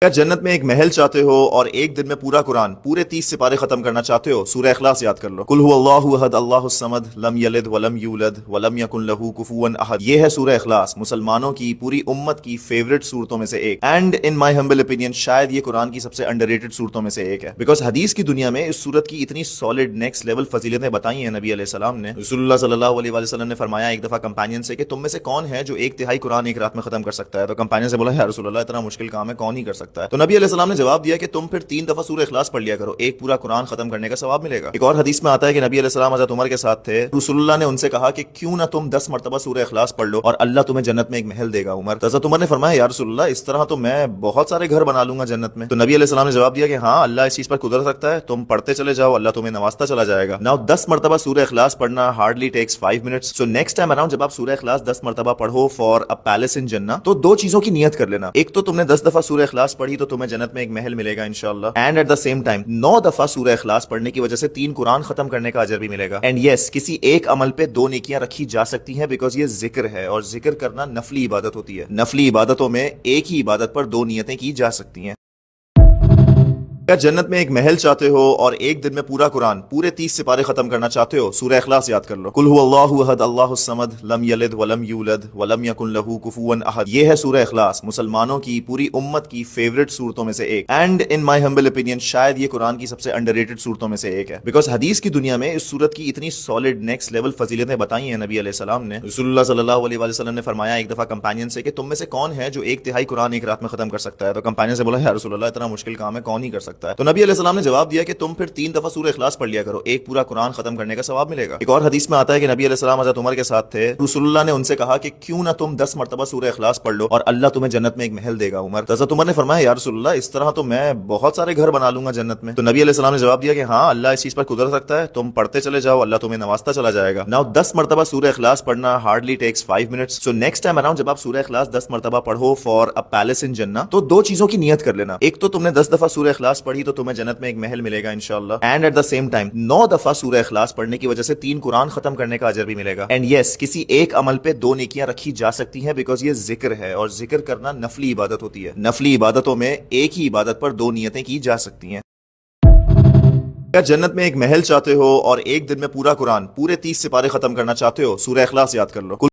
کیا جنت میں ایک محل چاہتے ہو اور ایک دن میں پورا قرآن پورے 30 سپارے ختم کرنا چاہتے ہو؟ سورہ اخلاص یاد کر لو۔ قل هو اللہ احد اللہ الصمد لم یلد ولم یولد ولم یکن لہ کفوا احد۔ یہ ہے سورہ اخلاص، مسلمانوں کی پوری امت کی فیورٹ صورتوں میں سے ایک، and in my humble opinion شاید یہ قرآن کی سب سے انڈر ریٹڈ صورتوں میں سے ایک ہے، بیکاز حدیث کی دنیا میں اس صورت کی اتنی سالڈ نیکسٹ لیول فضیلتیں بتائی ہیں نبی علیہ السلام نے۔ رسول اللہ صلی اللہ علیہ وسلم نے فرمایا ایک دفعہ کمپینین سے کہ تم میں سے کون ہے جو ایک تہائی قرآن ایک رات میں ختم کر سکتا ہے؟ تو کمپینین سے بولا یا رسول اللہ اتنا مشکل کام ہے، کون ہی کر سکتا ہے؟ تو نبی علیہ السلام نے جواب دیا کہ تم پھر 3 دفعہ سورہ اخلاص پڑھ لیا کرو، ایک پورا قرآن ختم کرنے کا ثواب ملے گا۔ ایک اور حدیث میں آتا ہے کہ نبی علیہ السلام حضرت عمر کے ساتھ تھے، رسول اللہ نے ان سے کہا کہ کیوں نہ تم 10 مرتبہ سورہ اخلاص پڑھ لو اور اللہ تمہیں جنت میں ایک محل دے گا عمر۔ تو حضرت عمر نے فرمایا یا رسول اللہ اس طرح تو میں بہت سارے گھر بنا لوں گا جنت میں۔ تو نبی علیہ السلام نے جواب دیا کہ ہاں اللہ اس چیز پر قدرت رکھتا ہے، تم پڑھتے چلے جاؤ، اللہ تمہیں نوازتا چلا جائے گا۔ ناؤ 10 مرتبہ سورہ اخلاص پڑھنا hardly takes 5 minutes, so next time around جب آپ سورہ اخلاص 10 مرتبہ پڑھو فار ا پیلس ان جنہ، تو 2 چیزوں کی نیت کر لینا، ایک تو تم نے 10 دفعہ سورہ اخلاص پڑھی تو تمہیں جنت میں ایک محل ملے گا انشاءاللہ، and at the same time 9 دفعہ سورہ اخلاص پڑھنے کی وجہ سے 3 قرآن ختم کرنے کا اجر بھی ملے گا۔ اینڈ یس، کسی ایک عمل پہ 2 نیکیاں رکھی جا سکتی ہیں بیکاز یہ ذکر ہے، اور ذکر کرنا نفلی عبادت ہوتی ہے، نفلی عبادتوں میں ایک ہی عبادت پر 2 نیتیں کی جا سکتی ہیں۔ کیا جنت میں ایک محل چاہتے ہو اور ایک دن میں پورا قرآن پورے 30 سپارے ختم کرنا چاہتے ہو؟ سورہ اخلاص یاد کر لو۔ قل هو اللہ احد اللہ الصمد لم یلد ولم یولد ولم یکن لہ کفوا احد۔ یہ ہے سورہ اخلاص، مسلمانوں کی پوری امت کی فیورٹ صورتوں میں سے ایک، and in my humble opinion شاید یہ قرآن کی سب سے انڈر ریٹڈ صورتوں میں سے ایک ہے، بیکاز حدیث کی دنیا میں اس صورت کی اتنی سالڈ نیکسٹ لیول فضیلتیں بتائی ہیں نبی علیہ السلام نے۔ رسول اللہ صلی اللہ علیہ وسلم نے فرمایا ایک دفعہ کمپینین سے کہ تم میں سے کون ہے جو ایک تہائی قرآن ایک رات میں ختم کر سکتا ہے؟ تو کمپینین سے بولا یا رسول اللہ اتنا مشکل کام ہے، کون ہی کر سکتا ہے؟ تو نبی علیہ السلام نے جواب دیا کہ تم پھر 3 دفعہ سورہ اخلاص پڑھ لیا کرو، ایک پورا قرآن ختم کرنے کا ثواب ملے گا۔ ایک اور حدیث میں آتا ہے کہ نبی علیہ السلام حضرت عمر کے ساتھ تھے، رسول اللہ نے ان سے کہا کہ کیوں نہ تم 10 مرتبہ سورہ اخلاص پڑھ لو اور اللہ تمہیں جنت میں ایک محل دے گا عمر۔ تو حضرت عمر نے فرمایا یا رسول اللہ اس طرح تو میں بہت سارے گھر بنا لوں گا جنت میں۔ تو نبی علیہ السلام نے جواب دیا کہ ہاں اللہ اس چیز پر قدرت رکھتا ہے، تم پڑھتے چلے جاؤ، اللہ تمہیں نوازتا چلا جائے گا۔ ناؤ 10 مرتبہ سورہ اخلاص پڑھنا hardly takes 5 minutes, so next time around جب آپ سورہ اخلاص 10 مرتبہ پڑھو فار ا پیلس ان جنہ، تو 2 چیزوں کی نیت کر لینا، ایک تو تم نے 10 دفعہ سورہ اخلاص پڑھی تو تمہیں جنت میں ایک محل ملے گا انشاءاللہ، and at the same time 9 دفعہ سورہ اخلاص پڑھنے کی وجہ سے 3 قرآن ختم کرنے کا اجر بھی ملے گا۔ اینڈ یس، کسی ایک عمل پہ 2 نیکیاں رکھی جا سکتی ہیں بیکاز یہ ذکر ہے، اور ذکر کرنا نفلی عبادت ہوتی ہے، نفلی عبادتوں میں ایک ہی عبادت پر 2 نیتیں کی جا سکتی ہیں۔ کیا جنت میں ایک محل چاہتے ہو اور ایک دن میں پورا قرآن پورے 30 سپارے ختم کرنا چاہتے ہو؟ سورہ اخلاص یاد کر لو۔